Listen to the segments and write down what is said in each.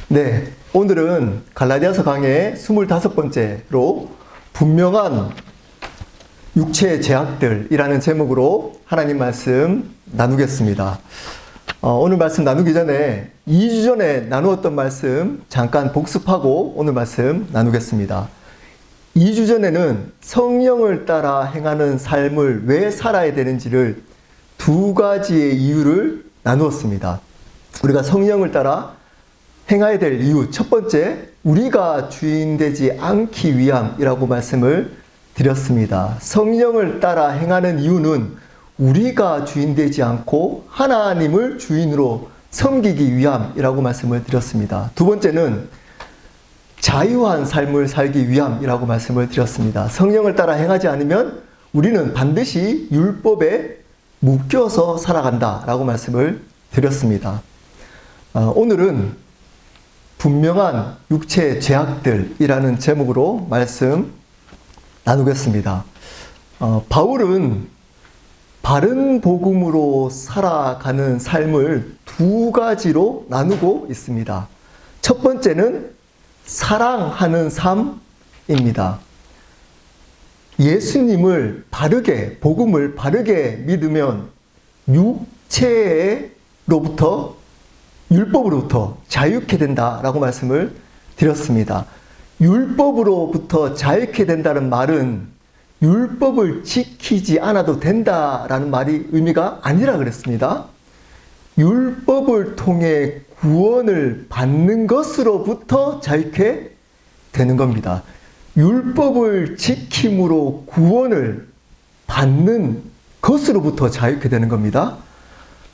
네, 오늘은 갈라디아서 강의 25번째로 분명한 육체의 죄악들이라는 제목으로 하나님 말씀 나누겠습니다. 오늘 말씀 나누기 전에 2주 전에 나누었던 말씀 잠깐 복습하고 오늘 말씀 나누겠습니다. 2주 전에는 성령을 따라 행하는 삶을 왜 살아야 되는지를 두 가지의 이유를 나누었습니다. 우리가 성령을 따라 행해야 될 이유, 첫 번째, 우리가 주인 되지 않기 위함이라고 말씀을 드렸습니다. 성령을 따라 행하는 이유는 우리가 주인 되지 않고 하나님을 주인으로 섬기기 위함이라고 말씀을 드렸습니다. 두 번째는 자유한 삶을 살기 위함이라고 말씀을 드렸습니다. 성령을 따라 행하지 않으면 우리는 반드시 율법에 묶여서 살아간다라고 말씀을 드렸습니다. 오늘은 분명한 육체의 죄악들이라는 제목으로 말씀 나누겠습니다. 바울은 바른 복음으로 살아가는 삶을 두 가지로 나누고 있습니다. 첫 번째는 사랑하는 삶입니다. 예수님을 바르게, 복음을 바르게 믿으면 육체로부터, 율법으로부터 자유케 된다라고 말씀을 드렸습니다. 율법으로부터 자유케 된다는 말은 율법을 지키지 않아도 된다라는 말이 의미가 아니라 그랬습니다. 율법을 통해 구원을 받는 것으로부터 자유케 되는 겁니다. 율법을 지킴으로 구원을 받는 것으로부터 자유케 되는 겁니다.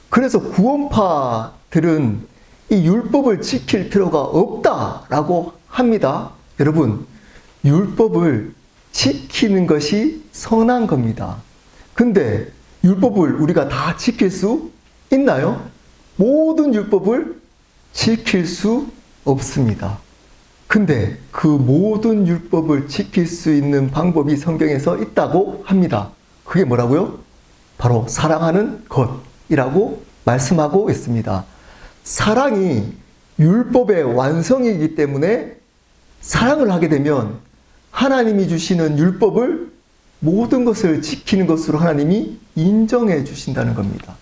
그래서 구원파들은 이 율법을 지킬 필요가 없다라고 합니다. 여러분, 율법을 지키는 것이 선한 겁니다. 근데 율법을 우리가 다 지킬 수 있나요? 모든 율법을 지킬 수 없습니다. 근데 그 모든 율법을 지킬 수 있는 방법이 성경에서 있다고 합니다. 그게 뭐라고요? 바로 사랑하는 것이라고 말씀하고 있습니다. 사랑이 율법의 완성이기 때문에 사랑을 하게 되면 하나님이 주시는 율법을 모든 것을 지키는 것으로 하나님이 인정해 주신다는 겁니다.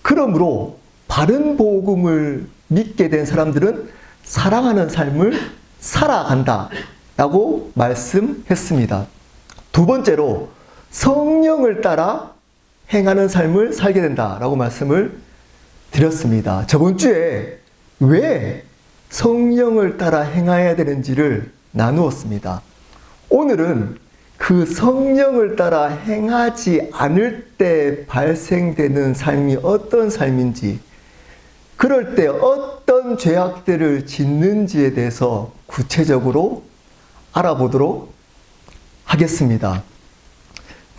그러므로 바른 복음을 믿게 된 사람들은 사랑하는 삶을 살아간다라고 말씀했습니다. 두 번째로 성령을 따라 행하는 삶을 살게 된다라고 말씀을 드렸습니다. 저번 주에 왜 성령을 따라 행해야 되는지를 나누었습니다. 오늘은 그 성령을 따라 행하지 않을 때 발생되는 삶이 어떤 삶인지, 그럴 때 어떤 죄악들을 짓는지에 대해서 구체적으로 알아보도록 하겠습니다.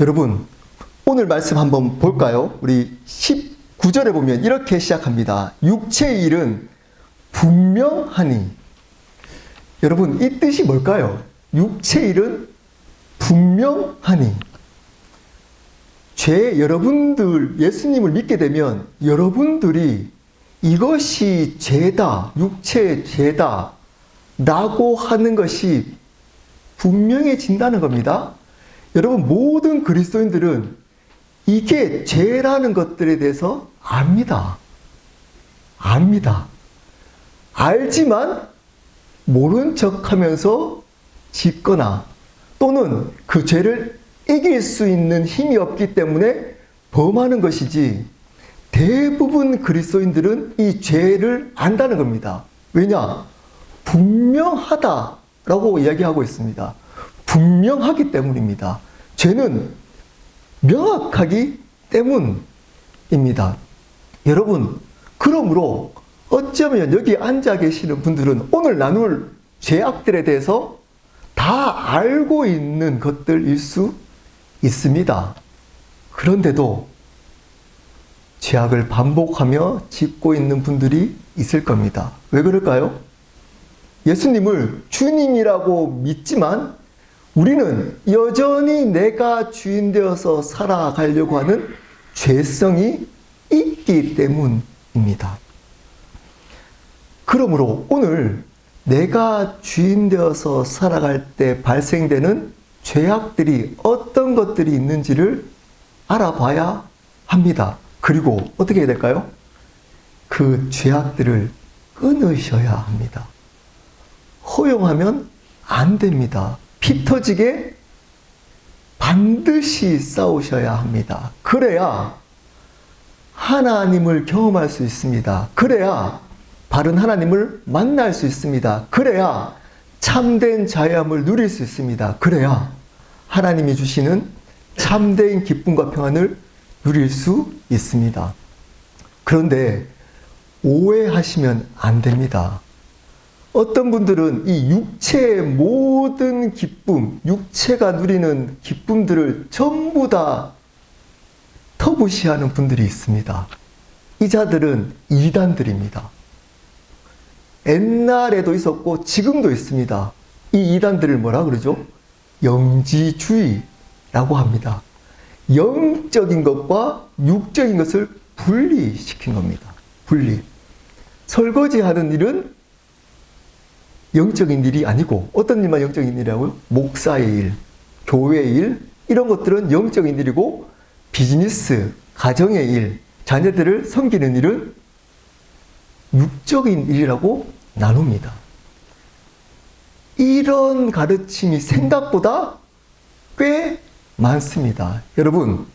여러분, 오늘 말씀 한번 볼까요? 우리 19절에 보면 이렇게 시작합니다. 육체의 일은 분명하니. 여러분, 이 뜻이 뭘까요? 육체의 일은 분명하니. 여러분들 예수님을 믿게 되면 여러분들이 이것이 죄다, 육체의 죄다 라고 하는 것이 분명해진다는 겁니다. 여러분, 모든 그리스도인들은 이게 죄라는 것들에 대해서 압니다. 알지만 모른 척하면서 짓거나 또는 그 죄를 이길 수 있는 힘이 없기 때문에 범하는 것이지, 대부분 그리스도인들은 이 죄를 안다는 겁니다. 왜냐? 분명하다라고 이야기하고 있습니다. 분명하기 때문입니다. 죄는 명확하기 때문입니다. 여러분, 그러므로 어쩌면 여기 앉아 계시는 분들은 오늘 나눌 죄악들에 대해서 다 알고 있는 것들일 수 있습니다. 그런데도 죄악을 반복하며 짓고 있는 분들이 있을 겁니다. 왜 그럴까요? 예수님을 주님이라고 믿지만 우리는 여전히 내가 주인 되어서 살아가려고 하는 죄성이 있기 때문입니다. 그러므로 오늘 내가 주인 되어서 살아갈 때 발생되는 죄악들이 어떤 것들이 있는지를 알아봐야 합니다. 그리고 어떻게 해야 될까요? 그 죄악들을 끊으셔야 합니다. 허용하면 안 됩니다. 피 터지게 반드시 싸우셔야 합니다. 그래야 하나님을 경험할 수 있습니다. 그래야 바른 하나님을 만날 수 있습니다. 그래야 참된 자유함을 누릴 수 있습니다. 그래야 하나님이 주시는 참된 기쁨과 평안을 누릴 수 있습니다. 그런데 오해하시면 안 됩니다. 어떤 분들은 이 육체의 모든 기쁨, 육체가 누리는 기쁨들을 전부 다 터부시하는 분들이 있습니다. 이 자들은 이단들입니다. 옛날에도 있었고 지금도 있습니다. 이 이단들을 뭐라 그러죠? 영지주의라고 합니다. 영적인 것과 육적인 것을 분리시킨 겁니다. 분리. 설거지하는 일은 영적인 일이 아니고 어떤 일만 영적인 일이라고요? 목사의 일, 교회의 일 이런 것들은 영적인 일이고 비즈니스, 가정의 일, 자녀들을 섬기는 일은 육적인 일이라고 나눕니다. 이런 가르침이 생각보다 꽤 많습니다. 여러분,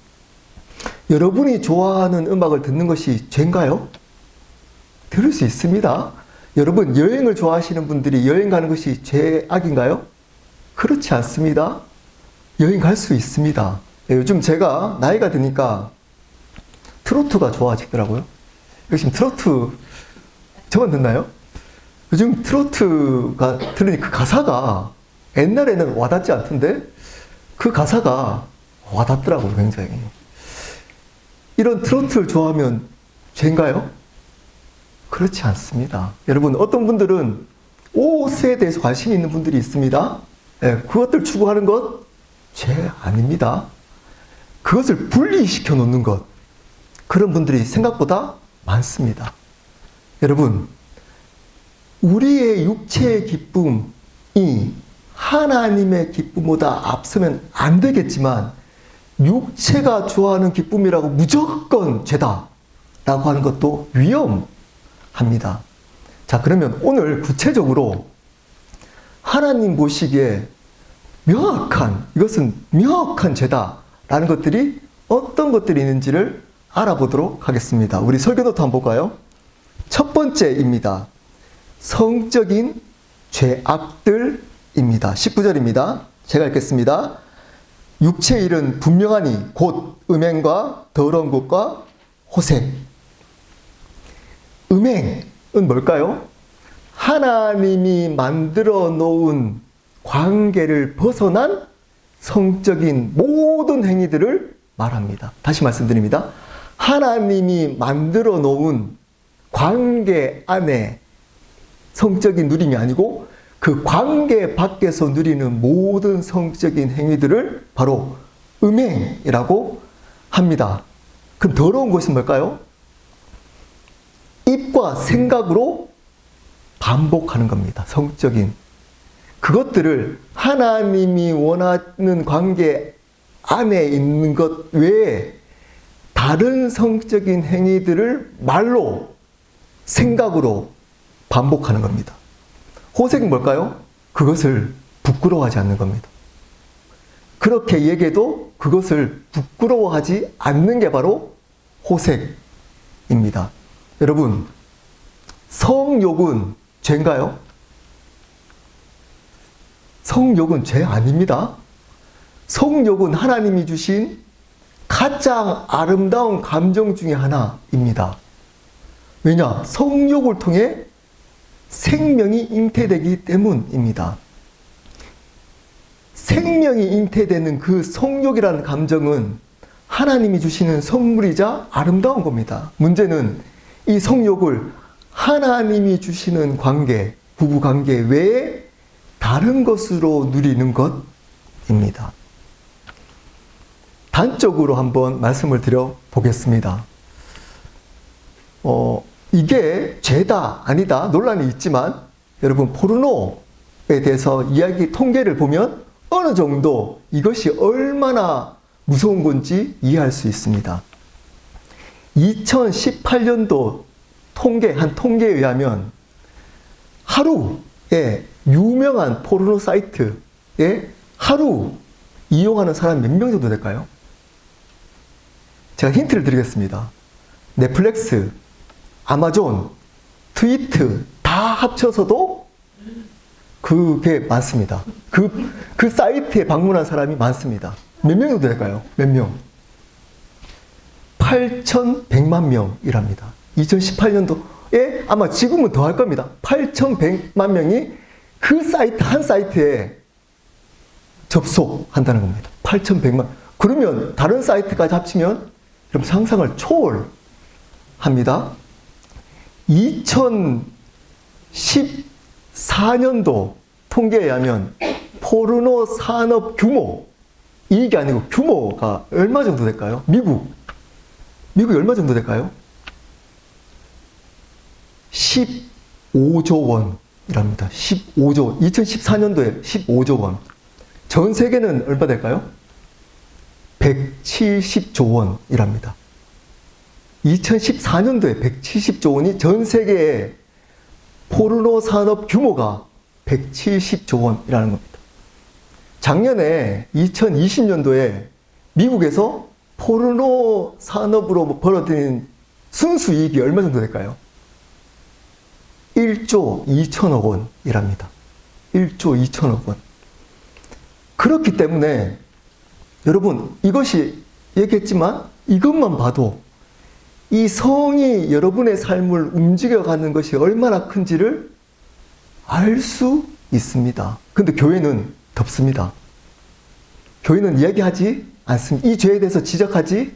여러분이 좋아하는 음악을 듣는 것이 죄인가요? 들을 수 있습니다. 여러분, 여행을 좋아하시는 분들이 여행 가는 것이 죄악인가요? 그렇지 않습니다. 여행 갈 수 있습니다. 요즘 제가 나이가 드니까 트로트가 좋아지더라고요. 요즘 트로트 저만 듣나요? 요즘 트로트가 들으니 그 가사가 옛날에는 와닿지 않던데 그 가사가 와닿더라고요, 굉장히. 이런 트로트를 좋아하면 죄인가요? 그렇지 않습니다. 여러분, 어떤 분들은 옷에 대해서 관심이 있는 분들이 있습니다. 그것들 추구하는 것, 죄 아닙니다. 그것을 분리시켜 놓는 것, 그런 분들이 생각보다 많습니다. 여러분, 우리의 육체의 기쁨이 하나님의 기쁨보다 앞서면 안 되겠지만 육체가 좋아하는 기쁨이라고 무조건 죄다 라고 하는 것도 위험합니다. 자, 그러면 오늘 구체적으로 하나님 보시기에 이것은 명확한 죄다 라는 것들이 어떤 것들이 있는지를 알아보도록 하겠습니다. 우리 설교노트 한번 볼까요? 첫 번째입니다. 성적인 죄악들입니다. 19절입니다. 제가 읽겠습니다. 육체의 일은 분명하니 곧 음행과 더러운 것과 호색. 음행은 뭘까요? 하나님이 만들어 놓은 관계를 벗어난 성적인 모든 행위들을 말합니다. 다시 말씀드립니다. 하나님이 만들어 놓은 관계 안에 성적인 누림이 아니고 그 관계 밖에서 누리는 모든 성적인 행위들을 바로 음행이라고 합니다. 그럼 더러운 것은 뭘까요? 입과 생각으로 반복하는 겁니다. 성적인. 그것들을 하나님이 원하는 관계 안에 있는 것 외에 다른 성적인 행위들을 말로, 생각으로 반복하는 겁니다. 호색은 뭘까요? 그것을 부끄러워하지 않는 겁니다. 그렇게 얘기해도 그것을 부끄러워하지 않는 게 바로 호색입니다. 여러분, 성욕은 죄인가요? 성욕은 죄 아닙니다. 성욕은 하나님이 주신 가장 아름다운 감정 중에 하나입니다. 왜냐? 성욕을 통해 생명이 잉태되기 때문입니다. 생명이 잉태되는 그 성욕이라는 감정은 하나님이 주시는 선물이자 아름다운 겁니다. 문제는 이 성욕을 하나님이 주시는 관계, 부부관계 외에 다른 것으로 누리는 것입니다. 단적으로 한번 말씀을 드려보겠습니다. 이게 죄다 아니다 논란이 있지만 여러분 포르노에 대해서 이야기 통계를 보면 어느 정도 이것이 얼마나 무서운 건지 이해할 수 있습니다. 2018년도 한 통계에 의하면 하루에 유명한 포르노 사이트에 하루 이용하는 사람이 몇 명 정도 될까요? 제가 힌트를 드리겠습니다. 넷플릭스, 아마존, 트위트 다 합쳐서도 그게 많습니다. 그 사이트에 방문한 사람이 많습니다. 몇 명 정도 될까요? 몇 명? 8,100만 명이랍니다. 2018년도에 아마 지금은 더 할 겁니다. 8,100만 명이 그 사이트, 한 사이트에 접속한다는 겁니다. 8,100만. 그러면 다른 사이트까지 합치면 그럼 상상을 초월합니다. 2014년도 통계에 의하면 포르노 산업 규모, 이익이 아니고 규모가 얼마 정도 될까요? 미국이 얼마 정도 될까요? 15조 원이랍니다. 15조 원. 2014년도에 15조 원. 전 세계는 얼마 될까요? 170조 원이랍니다. 2014년도에 170조 원이 전 세계의 포르노 산업 규모가 170조 원이라는 겁니다. 작년에 2020년도에 미국에서 포르노 산업으로 벌어들인 순수이익이 얼마 정도 될까요? 1조 2천억 원이랍니다. 1조 2천억 원. 그렇기 때문에 여러분 이것이 얘기했지만 이것만 봐도 이 성이 여러분의 삶을 움직여가는 것이 얼마나 큰지를 알 수 있습니다. 근데 교회는 덮습니다. 교회는 이야기하지 않습니다. 이 죄에 대해서 지적하지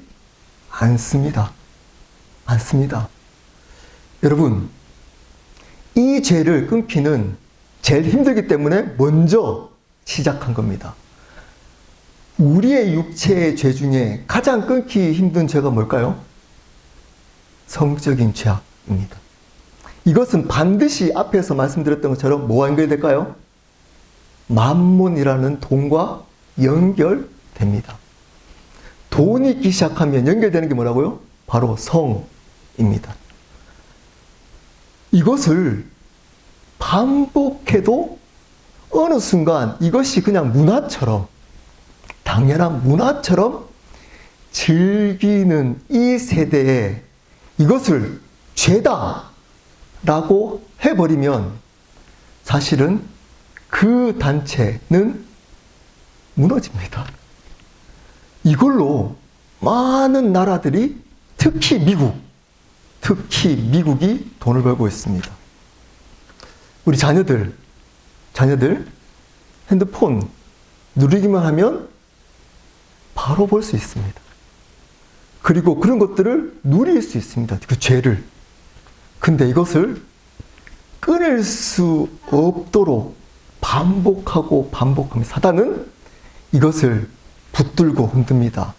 않습니다. 여러분, 이 죄를 끊기는 제일 힘들기 때문에 먼저 시작한 겁니다. 우리의 육체의 죄 중에 가장 끊기 힘든 죄가 뭘까요? 성적인 죄악입니다. 이것은 반드시 앞에서 말씀드렸던 것처럼 뭐와 연결될까요? 만몬이라는 돈과 연결됩니다. 돈이 있기 시작하면 연결되는 게 뭐라고요? 바로 성입니다. 이것을 반복해도 어느 순간 이것이 그냥 문화처럼, 당연한 문화처럼 즐기는 이 세대에 이것을 죄다라고 해버리면 사실은 그 단체는 무너집니다. 이걸로 많은 나라들이 특히 미국이 돈을 벌고 있습니다. 우리 자녀들 핸드폰 누르기만 하면 바로 볼 수 있습니다. 그리고 그런 것들을 누릴 수 있습니다. 그 죄를. 근데 이것을 끊을 수 없도록 반복하면 사단은 이것을 붙들고 흔듭니다.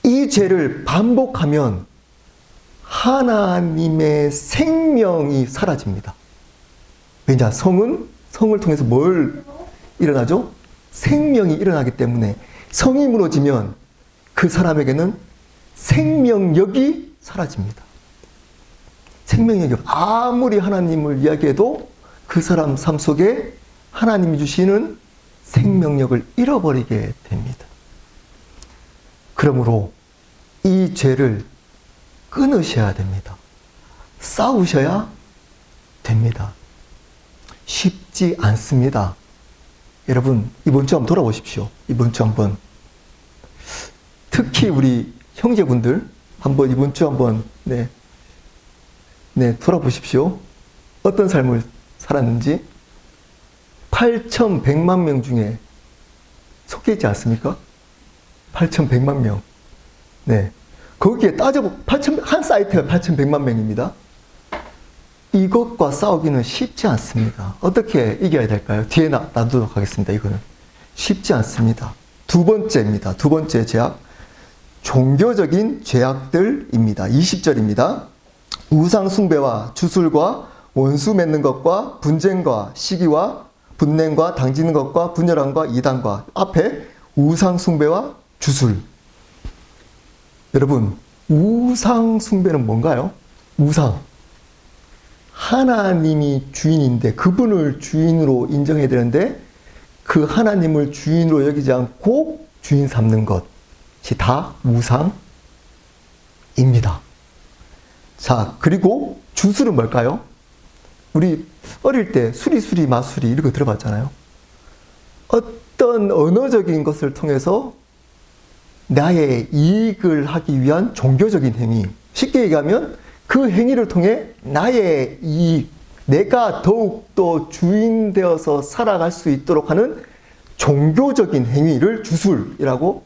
이 죄를 반복하면 하나님의 생명이 사라집니다. 왜냐? 성을 통해서 뭘 일어나죠? 생명이 일어나기 때문에 성이 무너지면 그 사람에게는 생명력이 사라집니다. 생명력이 아무리 하나님을 이야기해도 그 사람 삶 속에 하나님이 주시는 생명력을 잃어버리게 됩니다. 그러므로 이 죄를 끊으셔야 됩니다. 싸우셔야 됩니다. 쉽지 않습니다. 여러분, 이번 주 한번 돌아보십시오. 이번 주 한번. 특히 우리 형제분들, 한번 이번 주 한번, 돌아보십시오. 어떤 삶을 살았는지. 8,100만 명 중에 속해 있지 않습니까? 8,100만 명. 네. 거기에 한 사이트가 8,100만 명입니다. 이것과 싸우기는 쉽지 않습니다. 어떻게 이겨야 될까요? 뒤에 놔두도록 하겠습니다. 이거는. 쉽지 않습니다. 두 번째입니다. 두 번째 죄악. 종교적인 죄악들입니다. 20절입니다. 우상 숭배와 주술과 원수 맺는 것과 분쟁과 시기와 분냉과 당지는 것과 분열함과 이단과 앞에 우상 숭배와 주술. 여러분, 우상 숭배는 뭔가요? 우상. 하나님이 주인인데 그분을 주인으로 인정해야 되는데 그 하나님을 주인으로 여기지 않고 주인 삼는 것이 다 우상입니다. 자, 그리고 주술은 뭘까요? 우리 어릴 때 수리수리 마수리 이런 거 들어봤잖아요. 어떤 언어적인 것을 통해서 나의 이익을 하기 위한 종교적인 행위. 쉽게 얘기하면 그 행위를 통해 나의 이익, 내가 더욱더 주인 되어서 살아갈 수 있도록 하는 종교적인 행위를 주술이라고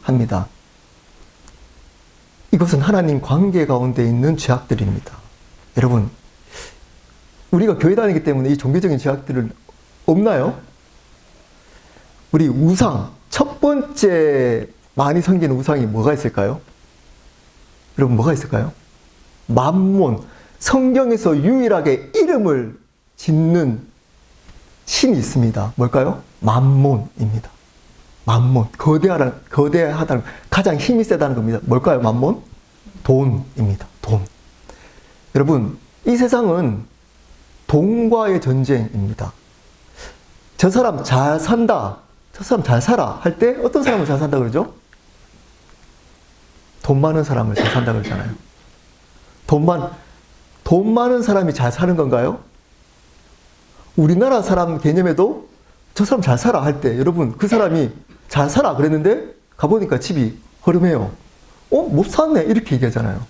합니다. 이것은 하나님 관계 가운데 있는 죄악들입니다. 여러분, 우리가 교회 다니기 때문에 이 종교적인 죄악들은 없나요? 우리 우상, 첫 번째 많이 섬기는 우상이 뭐가 있을까요? 여러분, 뭐가 있을까요? 맘몬. 성경에서 유일하게 이름을 짓는 신이 있습니다. 뭘까요? 맘몬입니다. 맘몬. 거대하다는, 가장 힘이 세다는 겁니다. 뭘까요? 맘몬? 돈입니다. 돈. 여러분, 이 세상은 돈과의 전쟁입니다. 저 사람 잘 산다. 저 사람 잘 살아. 할 때 어떤 사람을 잘 산다 그러죠? 돈 많은 사람을 잘 산다 그러잖아요. 돈 많은 사람이 잘 사는 건가요? 우리나라 사람 개념에도 저 사람 잘 살아 할 때 여러분 그 사람이 잘 살아 그랬는데 가보니까 집이 허름해요. 못 샀네 이렇게 얘기하잖아요.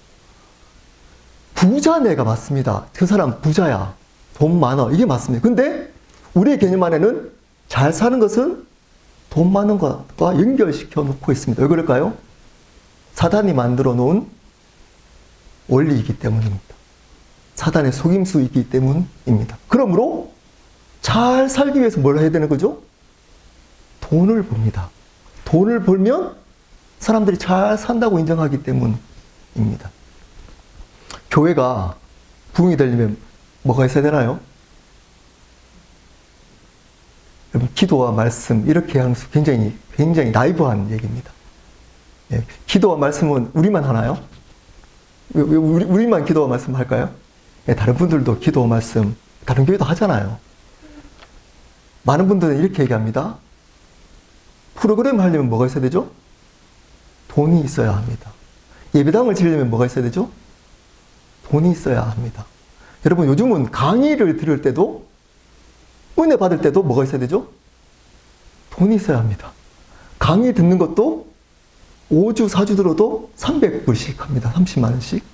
부자네가 맞습니다. 그 사람 부자야. 돈 많아. 이게 맞습니다. 근데 우리의 개념 안에는 잘 사는 것은 돈 많은 것과 연결시켜 놓고 있습니다. 왜 그럴까요? 사단이 만들어 놓은 원리이기 때문입니다. 사단의 속임수이기 때문입니다. 그러므로 잘 살기 위해서 뭘 해야 되는 거죠? 돈을 봅니다. 돈을 벌면 사람들이 잘 산다고 인정하기 때문입니다. 교회가 부흥이 되려면 뭐가 있어야 되나요? 여러분, 기도와 말씀 이렇게 하는 수 굉장히 나이브한 얘기입니다. 예, 기도와 말씀은 우리만 하나요? 우리만 기도와 말씀 할까요? 예, 다른 분들도 기도와 말씀, 다른 교회도 하잖아요. 많은 분들은 이렇게 얘기합니다. 프로그램 하려면 뭐가 있어야 되죠? 돈이 있어야 합니다. 예배당을 지으려면 뭐가 있어야 되죠? 돈이 있어야 합니다. 여러분, 요즘은 강의를 들을 때도, 은혜 받을 때도 뭐가 있어야 되죠? 돈이 있어야 합니다. 강의 듣는 것도 5주, 4주 들어도 300불씩 합니다. 30만 원씩.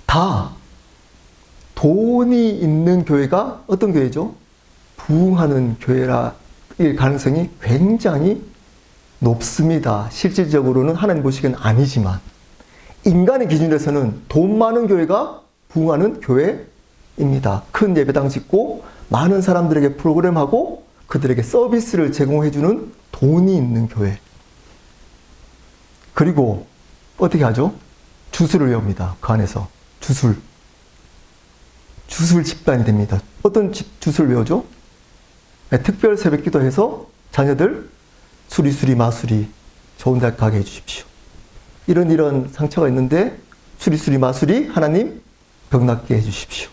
다 돈이 있는 교회가 어떤 교회죠? 부흥하는 교회일 가능성이 굉장히 높습니다. 실질적으로는 하나님 보시기엔 아니지만 인간의 기준에서는 돈 많은 교회가 부흥하는 교회입니다. 큰 예배당 짓고 많은 사람들에게 프로그램하고 그들에게 서비스를 제공해주는 돈이 있는 교회. 그리고 어떻게 하죠? 주술을 외웁니다. 그 안에서 주술 집단이 됩니다. 어떤 주술을 외우죠? 네, 특별 새벽 기도해서 자녀들 수리수리 마수리 좋은 대학 가게 해주십시오. 이런 상처가 있는데 수리수리 마수리 하나님 병 낫게 해주십시오.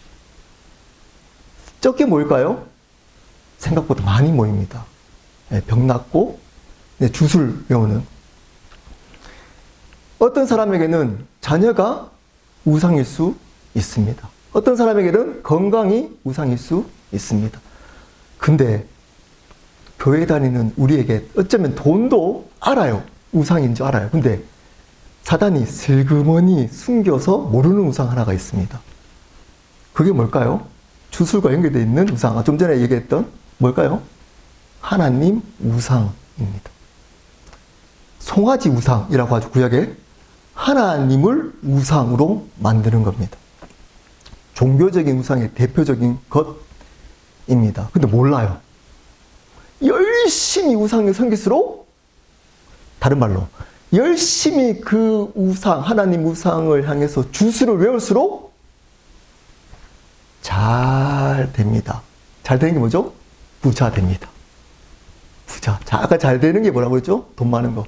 적게 모일까요? 생각보다 많이 모입니다. 네, 병 낫고 네, 주술 외우는. 어떤 사람에게는 자녀가 우상일 수 있습니다. 어떤 사람에게는 건강이 우상일 수 있습니다. 근데 교회 다니는 우리에게 어쩌면 돈도 알아요. 우상인 줄 알아요. 근데 사단이 슬그머니 숨겨서 모르는 우상 하나가 있습니다. 그게 뭘까요? 주술과 연결되어 있는 우상. 좀 전에 얘기했던 뭘까요? 하나님 우상입니다. 송아지 우상이라고 하죠. 구약에 하나님을 우상으로 만드는 겁니다. 종교적인 우상의 대표적인 것입니다. 근데 몰라요. 열심히 우상을 섬길수록 다른 말로 열심히 그 우상, 하나님 우상을 향해서 주술을 외울수록 잘 됩니다. 잘 되는 게 뭐죠? 부자 됩니다. 부자. 아까 잘 되는 게 뭐라고 그랬죠? 돈 많은 거.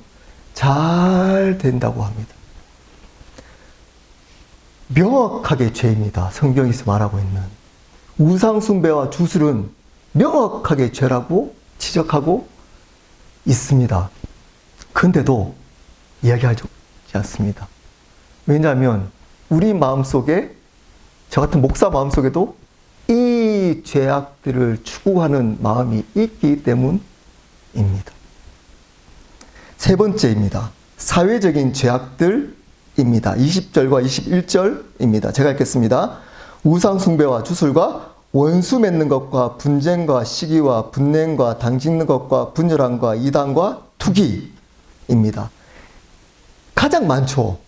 잘 된다고 합니다. 명확하게 죄입니다. 성경에서 말하고 있는. 우상숭배와 주술은 명확하게 죄라고 지적하고 있습니다. 근데도 이야기하지 않습니다. 왜냐하면 우리 마음속에, 저 같은 목사 마음속에도 이 죄악들을 추구하는 마음이 있기 때문입니다. 세 번째입니다. 사회적인 죄악들입니다. 20절과 21절입니다. 제가 읽겠습니다. 우상숭배와 주술과 원수 맺는 것과 분쟁과 시기와 분냉과 당짓는 것과 분열함과 이단과 투기입니다. 가장 많죠.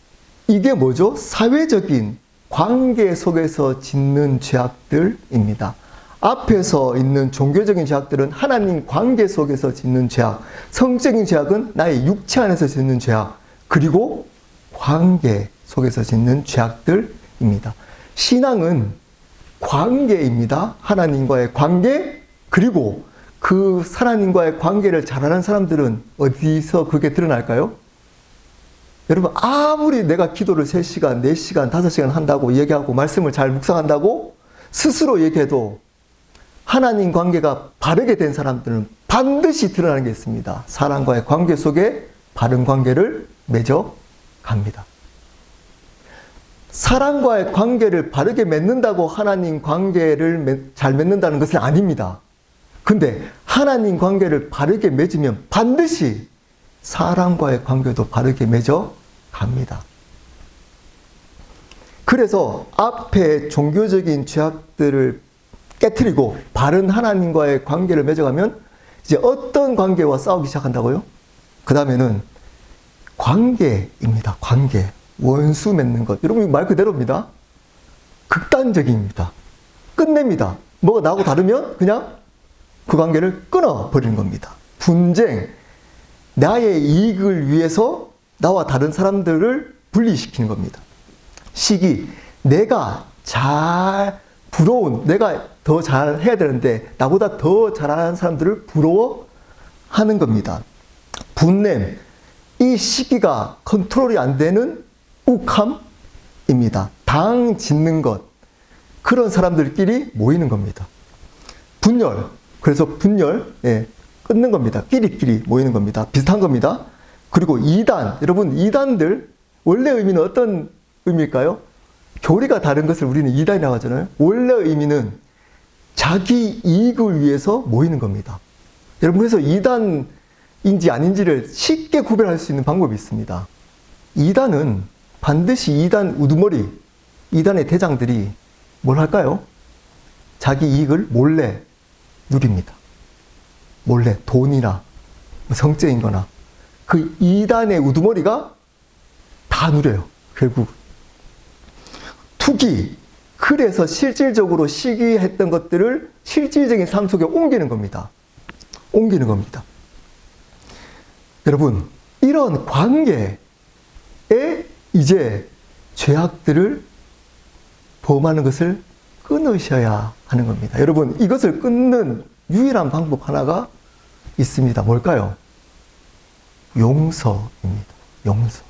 이게 뭐죠? 사회적인 관계 속에서 짓는 죄악들입니다. 앞에서 있는 종교적인 죄악들은 하나님 관계 속에서 짓는 죄악, 성적인 죄악은 나의 육체 안에서 짓는 죄악, 그리고 관계 속에서 짓는 죄악들입니다. 신앙은 관계입니다. 하나님과의 관계, 그리고 그 하나님과의 관계를 잘하는 사람들은 어디서 그게 드러날까요? 여러분, 아무리 내가 기도를 3시간, 4시간, 5시간 한다고 얘기하고 말씀을 잘 묵상한다고 스스로 얘기해도 하나님 관계가 바르게 된 사람들은 반드시 드러나는 게 있습니다. 사람과의 관계 속에 바른 관계를 맺어 갑니다. 사람과의 관계를 바르게 맺는다고 하나님 관계를 잘 맺는다는 것은 아닙니다. 근데 하나님 관계를 바르게 맺으면 반드시 사람과의 관계도 바르게 맺어 갑니다. 그래서 앞에 종교적인 죄악들을 깨트리고 바른 하나님과의 관계를 맺어가면 이제 어떤 관계와 싸우기 시작한다고요? 그 다음에는 관계입니다. 관계. 원수 맺는 것. 여러분, 말 그대로입니다. 극단적입니다. 끝냅니다. 뭐가 나하고 다르면 그냥 그 관계를 끊어버리는 겁니다. 분쟁. 나의 이익을 위해서 나와 다른 사람들을 분리시키는 겁니다. 시기. 내가 내가 더 잘해야 되는데 나보다 더 잘하는 사람들을 부러워하는 겁니다. 분냄. 이 시기가 컨트롤이 안 되는 욱함입니다. 당 짓는 것. 그런 사람들끼리 모이는 겁니다. 분열. 그래서 분열, 끊는 겁니다. 끼리끼리 모이는 겁니다. 비슷한 겁니다. 그리고 이단. 여러분, 이단들, 원래 의미는 어떤 의미일까요? 교리가 다른 것을 우리는 이단이라고 하잖아요. 원래 의미는 자기 이익을 위해서 모이는 겁니다. 여러분, 그래서 이단인지 아닌지를 쉽게 구별할 수 있는 방법이 있습니다. 이단은 반드시 이단 우두머리, 이단의 대장들이 뭘 할까요? 자기 이익을 몰래 누립니다. 몰래 돈이나 성적인 거나 그 이단의 우두머리가 다 누려요. 결국. 투기. 그래서 실질적으로 시기했던 것들을 실질적인 삶 속에 옮기는 겁니다. 옮기는 겁니다. 여러분, 이런 관계에 이제 죄악들을 범하는 것을 끊으셔야 하는 겁니다. 여러분, 이것을 끊는 유일한 방법 하나가 있습니다. 뭘까요? 용서입니다. 용서.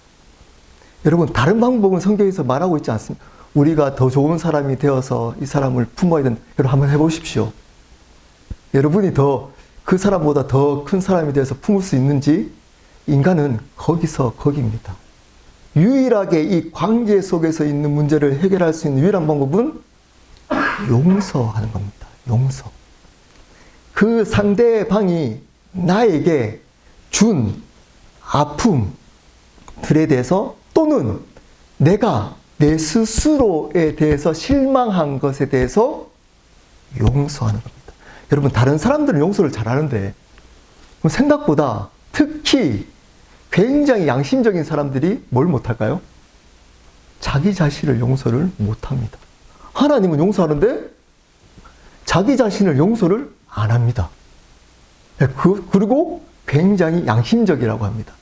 여러분, 다른 방법은 성경에서 말하고 있지 않습니다. 우리가 더 좋은 사람이 되어서 이 사람을 품어야 된다. 여러분, 한번 해보십시오. 여러분이 그 사람보다 더 큰 사람이 되어서 품을 수 있는지, 인간은 거기서 거기입니다. 유일하게 이 관계 속에서 있는 문제를 해결할 수 있는 유일한 방법은 용서하는 겁니다. 용서. 그 상대방이 나에게 준 아픔들에 대해서, 또는 내가 내 스스로에 대해서 실망한 것에 대해서 용서하는 겁니다. 여러분, 다른 사람들은 용서를 잘하는데 생각보다 특히 굉장히 양심적인 사람들이 뭘 못할까요? 자기 자신을 용서를 못합니다. 하나님은 용서하는데 자기 자신을 용서를 안 합니다. 그리고 굉장히 양심적이라고 합니다.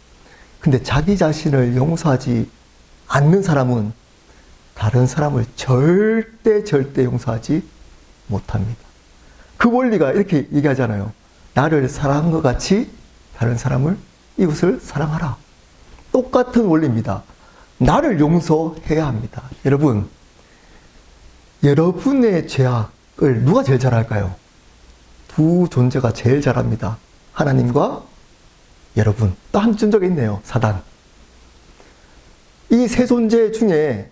근데 자기 자신을 용서하지 않는 사람은 다른 사람을 절대 용서하지 못합니다. 그 원리가 이렇게 얘기하잖아요. 나를 사랑한 것 같이 다른 사람을, 이웃을 사랑하라. 똑같은 원리입니다. 나를 용서해야 합니다. 여러분, 여러분의 죄악을 누가 제일 잘할까요? 두 존재가 제일 잘합니다. 하나님과 여러분. 또 한 존재가 있네요. 사단. 이 세 존재 중에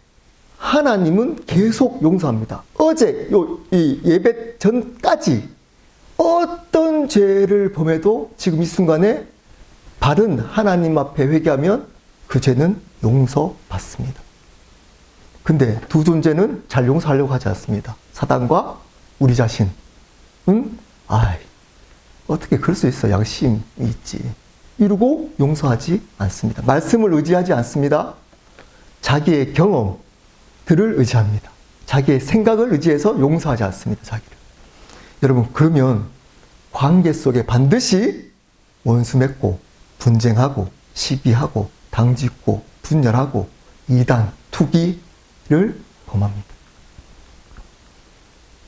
하나님은 계속 용서합니다. 어제 이 예배 전까지 어떤 죄를 범해도 지금 이 순간에 바른 하나님 앞에 회개하면 그 죄는 용서받습니다. 근데 두 존재는 잘 용서하려고 하지 않습니다. 사단과 우리 자신. 어떻게 그럴 수 있어? 양심이 있지. 이러고 용서하지 않습니다. 말씀을 의지하지 않습니다. 자기의 경험들을 의지합니다. 자기의 생각을 의지해서 용서하지 않습니다. 자기를. 여러분, 그러면 관계 속에 반드시 원수 맺고 분쟁하고 시기하고 당짓고 분열하고 이단, 투기를 범합니다.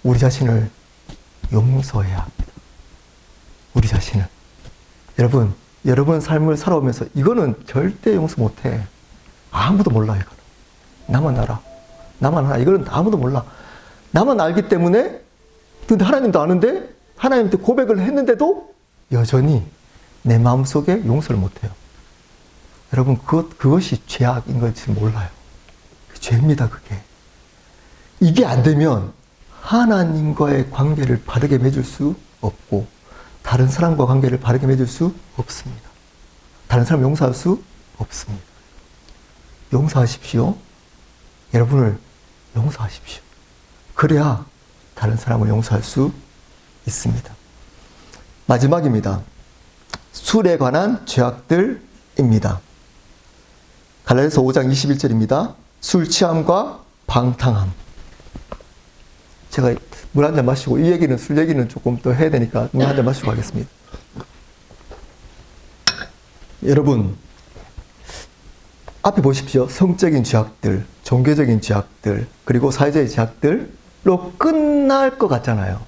우리 자신을 용서해야 합니다. 우리 자신을. 여러분 삶을 살아오면서 이거는 절대 용서 못해. 아무도 몰라, 이거는. 나만 알아. 나만 알아. 이거는 아무도 몰라. 나만 알기 때문에, 근데 하나님도 아는데, 하나님한테 고백을 했는데도 여전히 내 마음속에 용서를 못해요. 여러분, 그것이 죄악인 건지 몰라요. 죄입니다, 그게. 이게 안 되면 하나님과의 관계를 바르게 맺을 수 없고, 다른 사람과 관계를 바르게 맺을 수 없습니다. 다른 사람 용서할 수 없습니다. 용서하십시오. 여러분을 용서하십시오. 그래야 다른 사람을 용서할 수 있습니다. 마지막입니다. 술에 관한 죄악들입니다. 갈라디아서 5장 21절입니다. 술 취함과 방탕함. 제가 물 한 잔 마시고, 이 얘기는, 술 얘기는 조금 더 해야 되니까 물 한 잔 마시고 하겠습니다. 여러분, 앞에 보십시오. 성적인 죄악들, 종교적인 죄악들, 그리고 사회적인 죄악들로 끝날 것 같잖아요.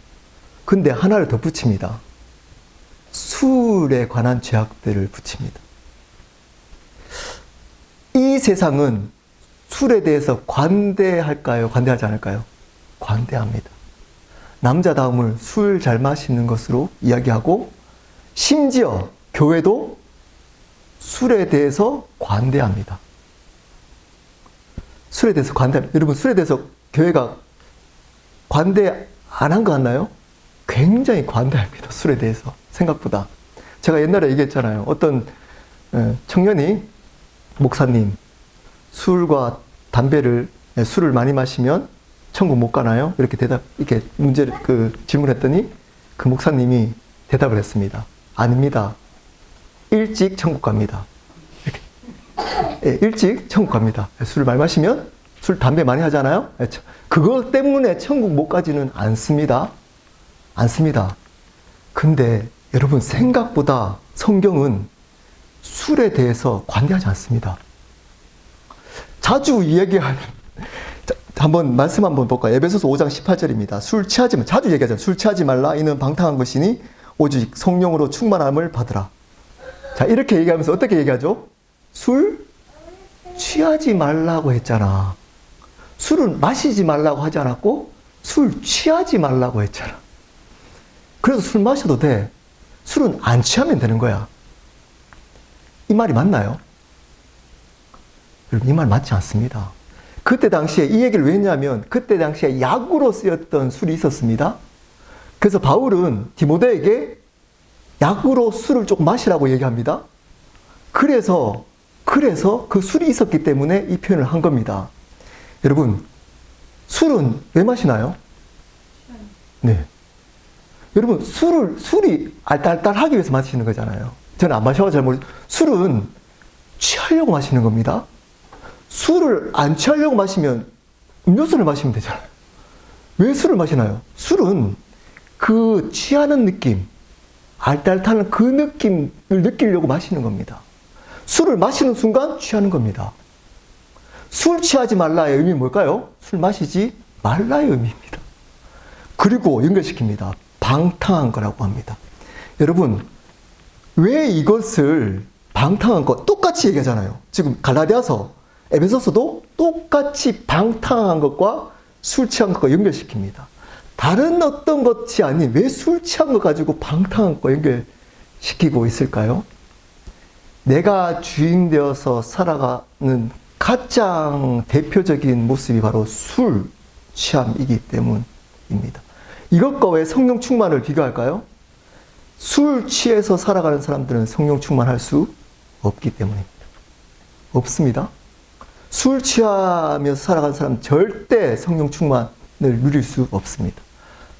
근데 하나를 더 붙입니다. 술에 관한 죄악들을 붙입니다. 이 세상은 술에 대해서 관대할까요? 관대하지 않을까요? 관대합니다. 남자다움을 술 잘 마시는 것으로 이야기하고, 심지어 교회도 술에 대해서 관대합니다. 술에 대해서 관대합니다. 여러분, 술에 대해서 교회가 관대 안 한 거 같나요? 굉장히 관대합니다. 술에 대해서. 생각보다. 제가 옛날에 얘기했잖아요. 어떤 청년이, 목사님, 술과 담배를, 술을 많이 마시면 천국 못 가나요? 이렇게 질문했더니 그 목사님이 대답을 했습니다. 아닙니다. 일찍 천국 갑니다. 일찍 천국 갑니다. 술을 많이 마시면, 담배 많이 하잖아요? 그것 때문에 천국 못 가지는 않습니다. 않습니다. 근데 여러분, 생각보다 성경은 술에 대해서 관대하지 않습니다. 자주 이야기하는, 한번 말씀 한번 볼까요? 에베소서 5장 18절입니다. 술 취하지 마. 자주 얘기하잖아요. 술 취하지 말라. 이는 방탕한 것이니 오직 성령으로 충만함을 받으라. 자, 이렇게 얘기하면서 어떻게 얘기하죠? 술 취하지 말라고 했잖아. 술은 마시지 말라고 하지 않았고, 술 취하지 말라고 했잖아. 그래서 술 마셔도 돼. 술은 안 취하면 되는 거야. 이 말이 맞나요? 여러분, 이 말 맞지 않습니다. 그때 당시에 이 얘기를 왜 했냐면, 그때 당시에 약으로 쓰였던 술이 있었습니다. 그래서 바울은 디모데에게 약으로 술을 조금 마시라고 얘기합니다. 그래서 그 술이 있었기 때문에 이 표현을 한 겁니다. 여러분, 술은 왜 마시나요? 네. 여러분, 술이 알딸딸하기 위해서 마시는 거잖아요. 저는 안 마셔서 잘 모르겠어요. 술은 취하려고 마시는 겁니다. 술을 안 취하려고 마시면 음료수를 마시면 되잖아요. 왜 술을 마시나요? 술은 그 취하는 느낌, 알딸딸한 그 느낌을 느끼려고 마시는 겁니다. 술을 마시는 순간 취하는 겁니다. 술 취하지 말라의 의미는 뭘까요? 술 마시지 말라의 의미입니다. 그리고 연결시킵니다. 방탕한 거라고 합니다. 여러분, 왜 이것을 방탕한 거 똑같이 얘기하잖아요. 지금 갈라디아서, 에베소서도 똑같이 방탕한 것과 술 취한 것과 연결시킵니다. 다른 어떤 것이 아닌 왜 술 취한 것 가지고 방탕한 거 연결시키고 있을까요? 내가 주인 되어서 살아가는 가장 대표적인 모습이 바로 술 취함이기 때문입니다. 이것과 왜 성령 충만을 비교할까요? 술 취해서 살아가는 사람들은 성령 충만할 수 없기 때문입니다. 없습니다. 술 취하면서 살아가는 사람은 절대 성령 충만을 누릴 수 없습니다.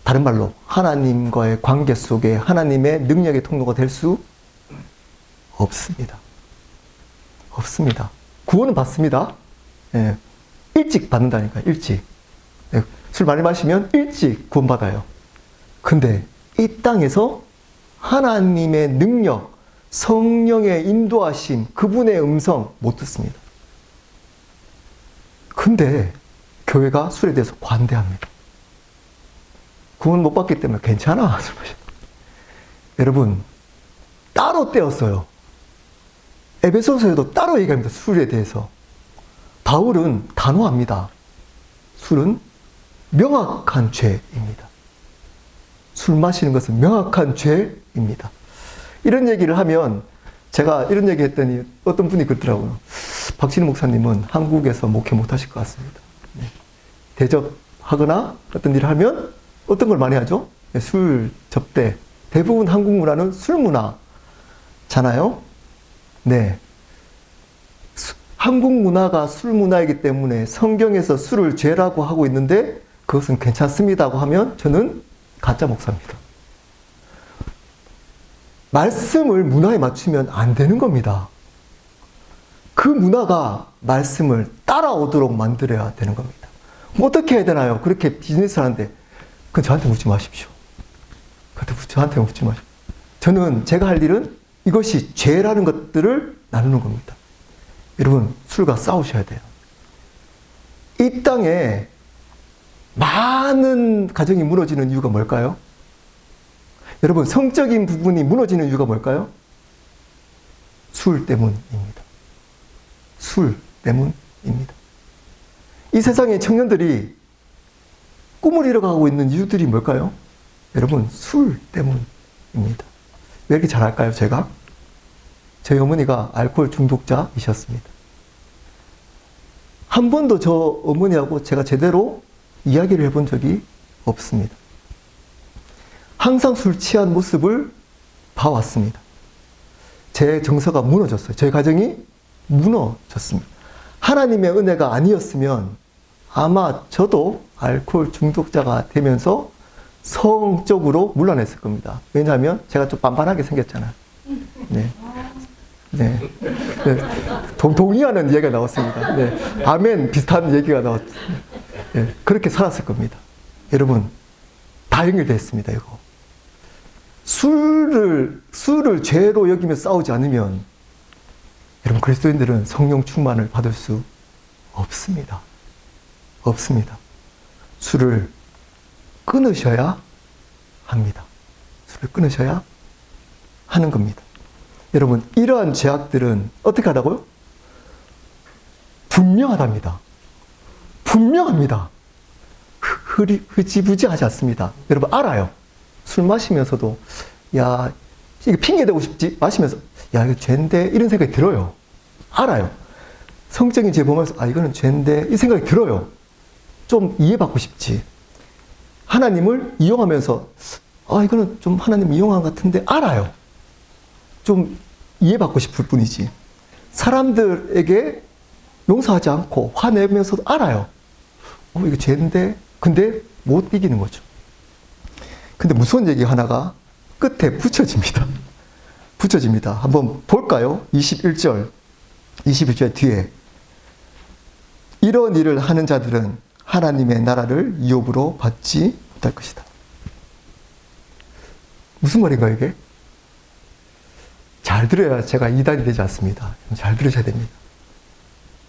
다른 말로 하나님과의 관계 속에 하나님의 능력의 통로가 될 수 없습니다. 없습니다. 구원은 받습니다. 예. 일찍 받는다니까요. 일찍. 예. 술 많이 마시면 일찍 구원받아요. 근데 이 땅에서 하나님의 능력, 성령의 인도하심, 그분의 음성 못 듣습니다. 근데 교회가 술에 대해서 관대합니다. 구원 못 받기 때문에 괜찮아. 여러분, 따로 떼었어요. 에베소서에도 따로 얘기합니다. 술에 대해서. 바울은 단호합니다. 술은 명확한 죄입니다. 술 마시는 것은 명확한 죄입니다. 이런 얘기를 하면 제가 이런 얘기 했더니 어떤 분이 그러더라고요. 박진우 목사님은 한국에서 목회 못하실 것 같습니다. 네. 대접하거나 어떤 일을 하면 어떤 걸 많이 하죠? 네, 술 접대. 대부분 한국 문화는 술 문화잖아요. 네. 한국 문화가 술 문화이기 때문에 성경에서 술을 죄라고 하고 있는데 그것은 괜찮습니다고 하면 저는 가짜 목사입니다. 말씀을 문화에 맞추면 안 되는 겁니다. 그 문화가 말씀을 따라오도록 만들어야 되는 겁니다. 어떻게 해야 되나요? 그렇게 비즈니스 하는데 그건 저한테 묻지 마십시오. 저한테 묻지 마십시오. 저는 제가 할 일은 이것이 죄라는 것들을 나누는 겁니다. 여러분, 술과 싸우셔야 돼요. 이 땅에 많은 가정이 무너지는 이유가 뭘까요? 여러분, 성적인 부분이 무너지는 이유가 뭘까요? 술 때문입니다. 술 때문입니다. 이 세상의 청년들이 꿈을 잃어가고 있는 이유들이 뭘까요? 여러분, 술 때문입니다. 왜 이렇게 잘할까요, 제가? 저희 어머니가 알코올 중독자이셨습니다. 한 번도 저 어머니하고 제가 제대로 이야기를 해본 적이 없습니다. 항상 술 취한 모습을 봐왔습니다. 제 정서가 무너졌어요. 저희 가정이 무너졌습니다. 하나님의 은혜가 아니었으면 아마 저도 알코올 중독자가 되면서 성적으로 물러냈을 겁니다. 왜냐하면 제가 좀 반반하게 생겼잖아요. 네. 네. 네. 동의하는 얘기가 나왔습니다. 네. 아멘 비슷한 얘기가 나왔습니다. 네. 그렇게 살았을 겁니다. 여러분, 다 연결됐습니다, 이거. 술을 죄로 여기며 싸우지 않으면 여러분, 그리스도인들은 성령 충만을 받을 수 없습니다. 없습니다. 술을 끊으셔야 합니다. 술을 끊으셔야 하는 겁니다. 여러분, 이러한 죄악들은 어떻게 하다고요? 분명하답니다. 분명합니다. 흐지부지하지 않습니다. 여러분, 알아요. 술 마시면서도 야, 이게 핑계 대고 싶지? 마시면서 야, 이거 죄인데? 이런 생각이 들어요. 알아요. 성적인 죄 보면서 아, 이거는 죄인데? 이 생각이 들어요. 좀 이해받고 싶지. 하나님을 이용하면서 아, 이거는 좀 하나님 이용한 것 같은데 알아요. 좀 이해받고 싶을 뿐이지. 사람들에게 용서하지 않고 화내면서도 알아요. 이거 죄인데? 근데 못 이기는 거죠. 근데 무서운 얘기 하나가 끝에 붙여집니다. 붙여집니다. 한번 볼까요? 21절 뒤에 이런 일을 하는 자들은 하나님의 나라를 유업으로 받지 못할 것이다. 무슨 말인가요, 이게? 잘 들어야 제가 이단이 되지 않습니다. 잘 들으셔야 됩니다.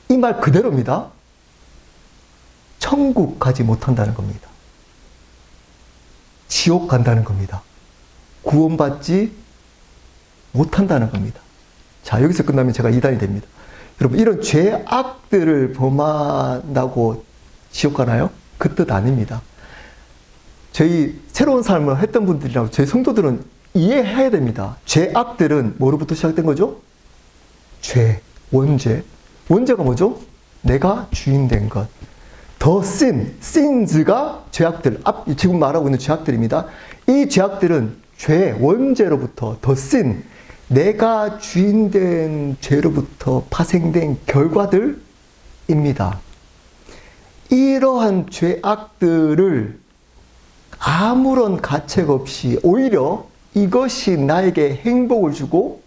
이 말 그대로입니다. 천국 가지 못한다는 겁니다. 지옥 간다는 겁니다. 구원받지 못한다는 겁니다. 자, 여기서 끝나면 제가 이단이 됩니다. 여러분, 이런 죄악들을 범한다고 지옥 가나요? 그 뜻 아닙니다. 저희 새로운 삶을 했던 분들이라고 저희 성도들은 이해해야 됩니다. 죄악들은 뭐로부터 시작된 거죠? 죄, 원죄. 원죄가 뭐죠? 내가 주인 된 것. The sin, sins가 죄악들, 지금 말하고 있는 죄악들입니다. 이 죄악들은 죄, 원죄로부터 the sin, 내가 주인 된 죄로부터 파생된 결과들입니다. 이러한 죄악들을 아무런 가책 없이 오히려 이것이 나에게 행복을 주고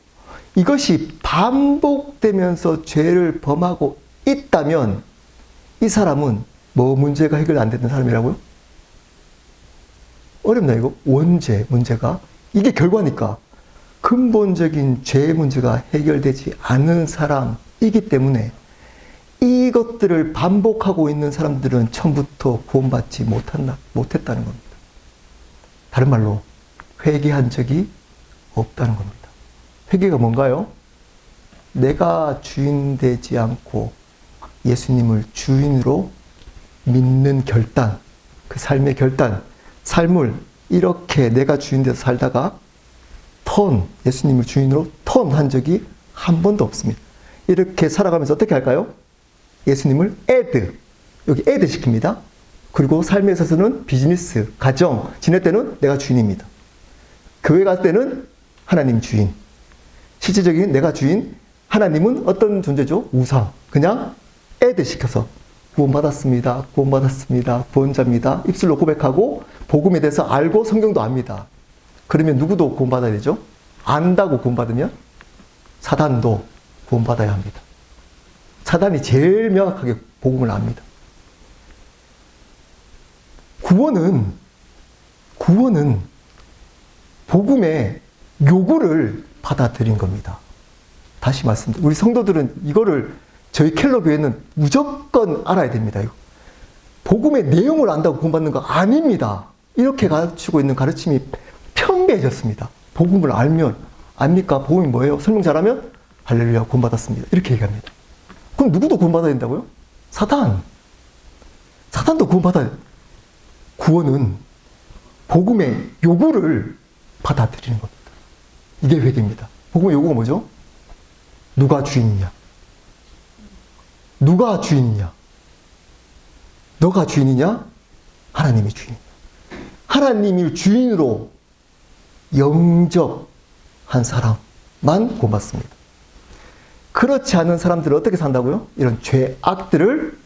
이것이 반복되면서 죄를 범하고 있다면 이 사람은 뭐 문제가 해결 안 되는 사람이라고요? 어렵나 이거? 원죄 문제가 이게 결과니까 근본적인 죄의 문제가 해결되지 않은 사람이기 때문에 이것들을 반복하고 있는 사람들은 처음부터 구원받지 못했다는 겁니다. 다른 말로 회개한 적이 없다는 겁니다. 회개가 뭔가요? 내가 주인 되지 않고 예수님을 주인으로 믿는 결단, 그 삶의 결단, 삶을 이렇게 내가 주인 돼서 살다가 예수님을 주인으로 턴한 적이 한 번도 없습니다. 이렇게 살아가면서 어떻게 할까요? 예수님을 여기 add 시킵니다. 그리고 삶에 있어서는 비즈니스, 가정, 지낼 때는 내가 주인입니다. 교회 갈 때는 하나님 주인. 실질적인 내가 주인, 하나님은 어떤 존재죠? 우상. 그냥 add 시켜서 구원받았습니다. 구원받았습니다. 구원자입니다. 입술로 고백하고 복음에 대해서 알고 성경도 압니다. 그러면 누구도 구원받아야 되죠? 안다고 구원받으면 사단도 구원받아야 합니다. 사단이 제일 명확하게 복음을 압니다. 구원은 복음의 요구를 받아들인 겁니다. 다시 말씀드립니다. 우리 성도들은 이거를 저희 켈러 교회는 무조건 알아야 됩니다. 이거. 복음의 내용을 안다고 구원받는 거 아닙니다. 이렇게 가르치고 있는 가르침이 편배해졌습니다. 복음을 알면 압니까? 복음이 뭐예요? 설명 잘하면 할렐루야 구원받았습니다. 이렇게 얘기합니다. 그럼 누구도 구원받아야 된다고요? 사단도 구원받아야 돼요. 구원은 복음의 요구를 받아들이는 겁니다. 이게 회개입니다. 복음의 요구가 뭐죠? 누가 주인이냐? 누가 주인이냐? 너가 주인이냐? 하나님이 주인이냐? 하나님이 주인으로 영접한 사람만 구원받습니다. 그렇지 않은 사람들은 어떻게 산다고요? 이런 죄악들을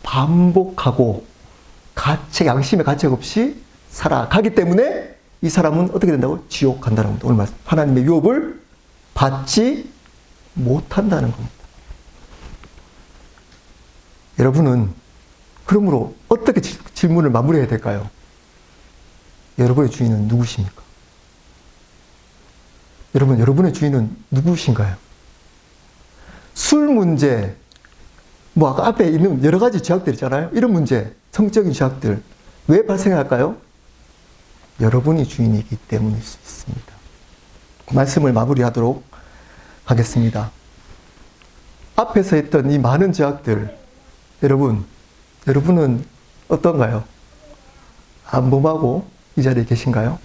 반복하고 양심의 가책 없이 살아가기 때문에 이 사람은 어떻게 된다고? 지옥 간다는 겁니다. 오늘 말씀. 하나님의 유업을 받지 못한다는 겁니다. 여러분은 그러므로 어떻게 질문을 마무리해야 될까요? 여러분의 주인은 누구십니까? 여러분의 주인은 누구신가요? 술 문제, 아까 앞에 있는 여러 가지 죄악들 있잖아요. 이런 문제, 성적인 죄악들 왜 발생할까요? 여러분이 주인이기 때문일 수 있습니다. 말씀을 마무리하도록 하겠습니다. 앞에서 했던 이 많은 죄악들, 여러분은 어떤가요? 안 범하고 이 자리에 계신가요?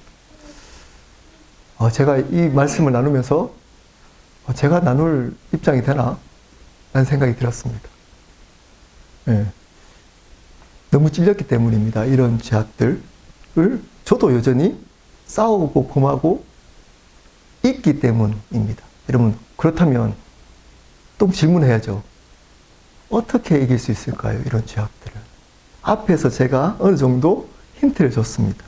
제가 이 말씀을 나누면서 제가 나눌 입장이 되나? 라는 생각이 들었습니다. 네. 너무 찔렸기 때문입니다. 이런 죄악들을 저도 여전히 싸우고 범하고 있기 때문입니다. 여러분, 그렇다면 또 질문해야죠. 어떻게 이길 수 있을까요? 이런 죄악들을. 앞에서 제가 어느 정도 힌트를 줬습니다.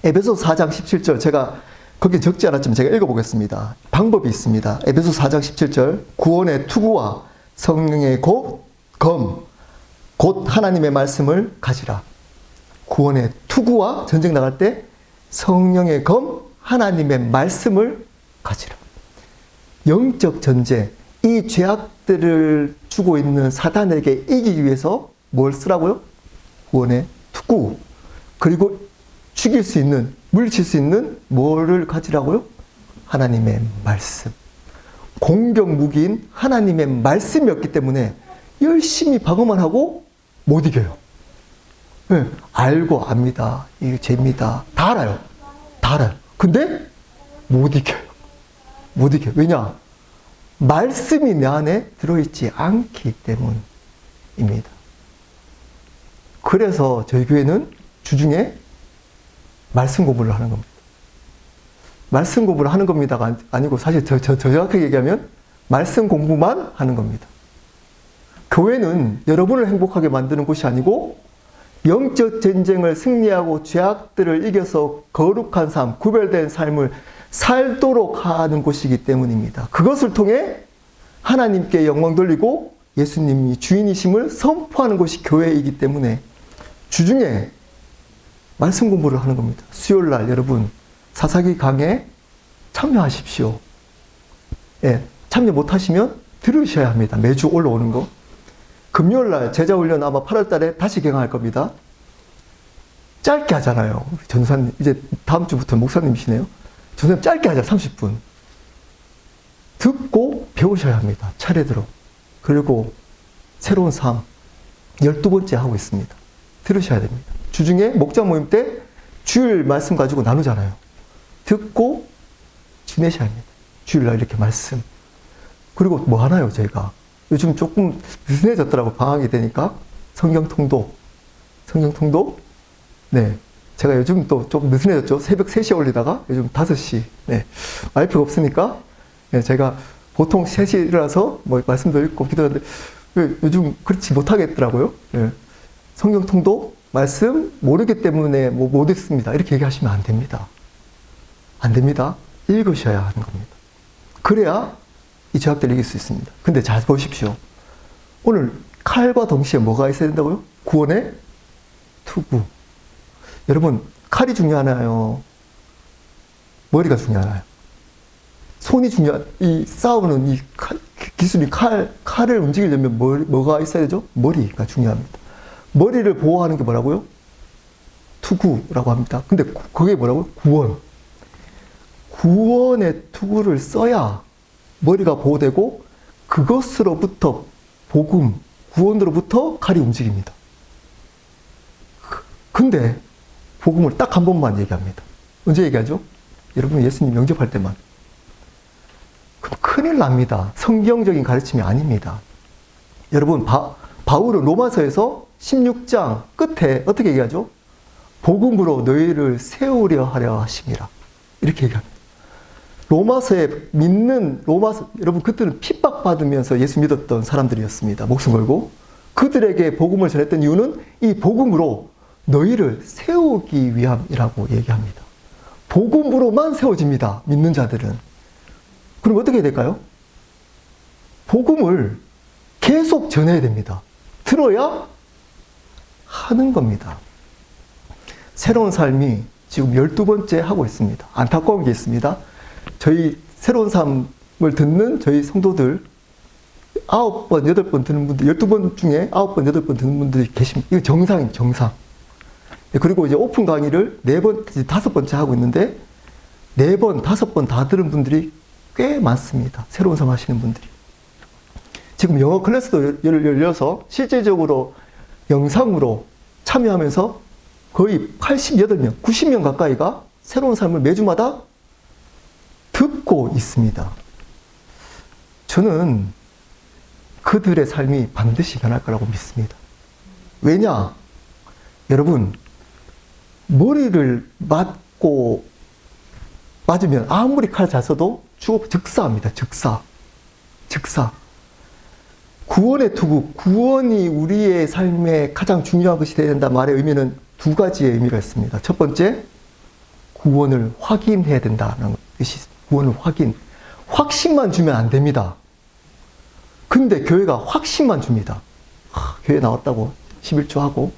에베소서 4장 17절, 제가 거기 적지 않았지만 제가 읽어보겠습니다. 방법이 있습니다. 에베소서 4장 17절, 구원의 투구와 성령의 곧 하나님의 말씀을 가지라. 구원의 투구와 전쟁 나갈 때 성령의 하나님의 말씀을 가지라. 영적 전쟁, 이 죄악들을 주고 있는 사단에게 이기기 위해서 뭘 쓰라고요? 구원의 투구. 그리고 죽일 수 있는, 물리칠 수 있는 뭐를 가지라고요? 하나님의 말씀. 공격 무기인 하나님의 말씀이었기 때문에 열심히 방어만 하고 못 이겨요. 네, 알고 압니다. 이게 죄입니다. 다 알아요. 다 알아요. 근데 못 이겨요. 못 이겨요. 왜냐? 말씀이 내 안에 들어있지 않기 때문입니다. 그래서 저희 교회는 주중에 말씀 공부를 하는 겁니다. 말씀 공부를 하는 겁니다가 아니고 사실 저 정확하게 얘기하면 말씀 공부만 하는 겁니다. 교회는 여러분을 행복하게 만드는 곳이 아니고 영적 전쟁을 승리하고 죄악들을 이겨서 거룩한 삶, 구별된 삶을 살도록 하는 곳이기 때문입니다. 그것을 통해 하나님께 영광 돌리고 예수님이 주인이심을 선포하는 곳이 교회이기 때문에 주중에 말씀 공부를 하는 겁니다. 수요일날 여러분 사사기 강에 참여하십시오. 예, 참여 못하시면 들으셔야 합니다. 매주 올라오는 거. 금요일날 제자훈련 아마 8월달에 다시 개강할 겁니다. 짧게 하잖아요. 전사님 이제 다음 주부터 목사님이시네요. 전사님 짧게 하자. 30분. 듣고 배우셔야 합니다. 차례대로. 그리고 새로운 삶 12번째 하고 있습니다. 들으셔야 됩니다. 주중에 목자 모임 때 주일 말씀 가지고 나누잖아요. 듣고 지내셔야 합니다. 주일날 이렇게 말씀. 그리고 뭐 하나요, 저희가? 요즘 조금 느슨해졌더라고, 방학이 되니까. 성경 통독. 네. 제가 요즘 또 좀 느슨해졌죠. 새벽 3시에 올리다가 요즘 5시. 네. 와이프가 없으니까. 네, 제가 보통 3시에 일어나서 뭐 말씀도 읽고 기도하는데 요즘 그렇지 못하겠더라고요. 네. 성경 통독, 말씀 모르기 때문에 뭐 못 읽습니다. 이렇게 얘기하시면 안 됩니다. 안 됩니다. 읽으셔야 하는 겁니다. 그래야 이 죄악들을 이길 수 있습니다. 근데 잘 보십시오. 오늘 칼과 동시에 뭐가 있어야 된다고요? 구원의 투구. 여러분, 칼이 중요하나요? 머리가 중요하나요? 손이 이 싸우는 이 기술이 칼을 움직이려면 뭐가 있어야 되죠? 머리가 중요합니다. 머리를 보호하는 게 뭐라고요? 투구라고 합니다. 근데 그게 뭐라고요? 구원. 구원의 투구를 써야 머리가 보호되고 그것으로부터 복음, 구원으로부터 칼이 움직입니다. 근데 복음을 딱 한 번만 얘기합니다. 언제 얘기하죠? 여러분 예수님 영접할 때만. 그럼 큰일 납니다. 성경적인 가르침이 아닙니다. 여러분 바울은 로마서에서 16장 끝에 어떻게 얘기하죠? 복음으로 너희를 세우려 하려 하심이라. 이렇게 얘기합니다. 로마서에 여러분 그때는 핍박받으면서 예수 믿었던 사람들이었습니다. 목숨 걸고. 그들에게 복음을 전했던 이유는 이 복음으로 너희를 세우기 위함이라고 얘기합니다. 복음으로만 세워집니다. 믿는 자들은. 그럼 어떻게 해야 될까요? 복음을 계속 전해야 됩니다. 들어야 하는 겁니다. 새로운 삶이 지금 12번째 하고 있습니다. 안타까운 게 있습니다. 저희 새로운 삶을 듣는 저희 성도들 9번, 8번 듣는 분들, 12번 중에 9번, 8번 듣는 분들이 계십니다. 이거 정상입니다. 정상. 그리고 이제 오픈 강의를 4번, 5번째 하고 있는데 4번, 5번 다 들은 분들이 꽤 많습니다. 새로운 삶 하시는 분들이. 지금 영어 클래스도 열려서 실제적으로 영상으로 참여하면서 거의 88명, 90명 가까이가 새로운 삶을 매주마다 듣고 있습니다. 저는 그들의 삶이 반드시 변할 거라고 믿습니다. 왜냐? 여러분, 머리를 맞으면 아무리 칼 잘 써도 즉사합니다. 즉사. 구원의 투구, 구원이 우리의 삶에 가장 중요한 것이 되어야 된다 말의 의미는 2가지의 의미가 있습니다. 첫 번째, 구원을 확인해야 된다는 뜻이 있습니다. 구원을 확신만 주면 안 됩니다. 근데 교회가 확신만 줍니다. 교회 나왔다고 11조 하고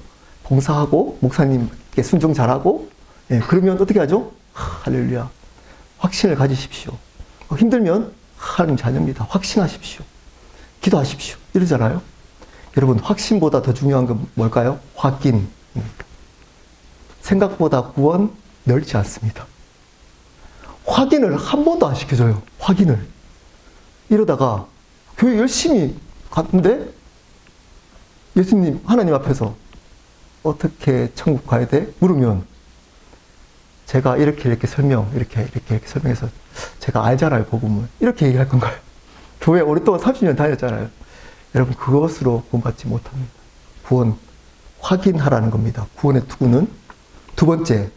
봉사하고 목사님께 순종 잘하고 그러면 어떻게 하죠? 할렐루야. 확신을 가지십시오. 힘들면 하나님 자녀입니다. 확신하십시오. 기도하십시오. 이러잖아요. 여러분, 확신보다 더 중요한 건 뭘까요? 확인입니다. 생각보다 구원 넓지 않습니다. 확인을 한 번도 안 시켜줘요. 확인을. 이러다가 교회 열심히 갔는데 예수님, 하나님 앞에서 어떻게 천국 가야 돼? 물으면 제가 이렇게 설명해서 제가 알잖아요, 복음을. 이렇게 얘기할 건가요? 교회 오랫동안 30년 다녔잖아요. 여러분, 그것으로 구원받지 못합니다. 구원 확인하라는 겁니다. 구원의 투구는 두 번째,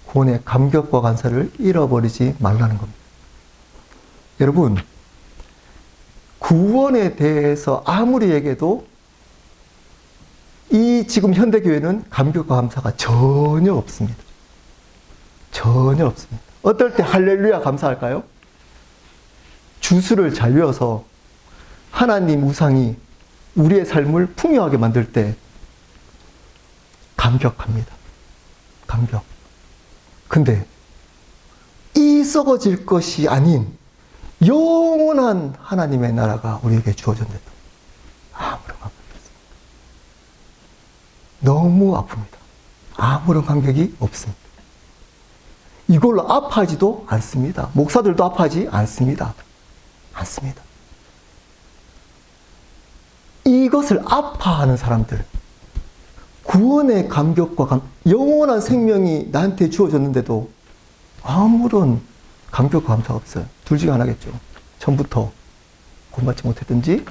구원의 감격과 감사를 잃어버리지 말라는 겁니다. 여러분, 구원에 대해서 아무리 얘기해도 이 지금 현대교회는 감격과 감사가 전혀 없습니다. 전혀 없습니다. 어떨 때 할렐루야 감사할까요? 주술을 잘 외워서 하나님 우상이 우리의 삶을 풍요하게 만들 때 감격합니다. 감격. 근데 이 썩어질 것이 아닌 영원한 하나님의 나라가 우리에게 주어졌는데도 아무런 감격이 없습니다. 너무 아픕니다. 아무런 감격이 없습니다. 이걸로 아파하지도 않습니다. 목사들도 아파하지 않습니다. 않습니다. 이것을 아파하는 사람들, 구원의 감격과 영원한 생명이 나한테 주어졌는데도 아무런 감격과 감사가 없어요. 둘 중에 하나겠죠. 처음부터 구원받지 못했든지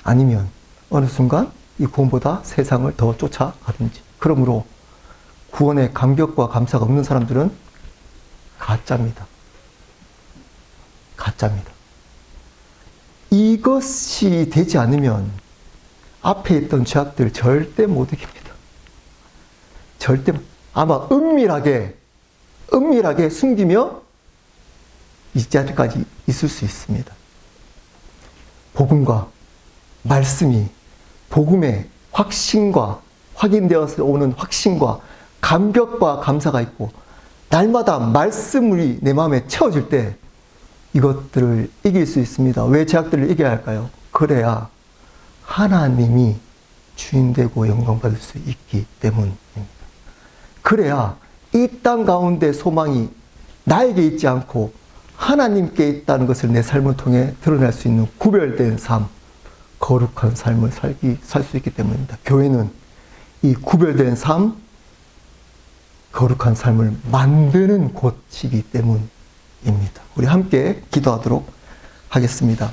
아니면 어느 순간 이 구원보다 세상을 더 쫓아가든지. 그러므로 구원의 감격과 감사가 없는 사람들은 가짜입니다. 가짜입니다. 이것이 되지 않으면 앞에 있던 죄악들 절대 못 이깁니다. 절대, 아마 은밀하게 숨기며 이 자리까지 있을 수 있습니다. 복음과 말씀이, 복음의 확신과 확인되어서 오는 확신과 감격과 감사가 있고 날마다 말씀이 내 마음에 채워질 때 이것들을 이길 수 있습니다. 왜 죄악들을 이겨야 할까요? 그래야 하나님이 주인되고 영광받을 수 있기 때문입니다. 그래야 이 땅 가운데 소망이 나에게 있지 않고 하나님께 있다는 것을 내 삶을 통해 드러낼 수 있는 구별된 삶, 거룩한 삶을 살 수 있기 때문입니다. 교회는 이 구별된 삶, 거룩한 삶을 만드는 곳이기 때문입니다. 우리 함께 기도하도록 하겠습니다.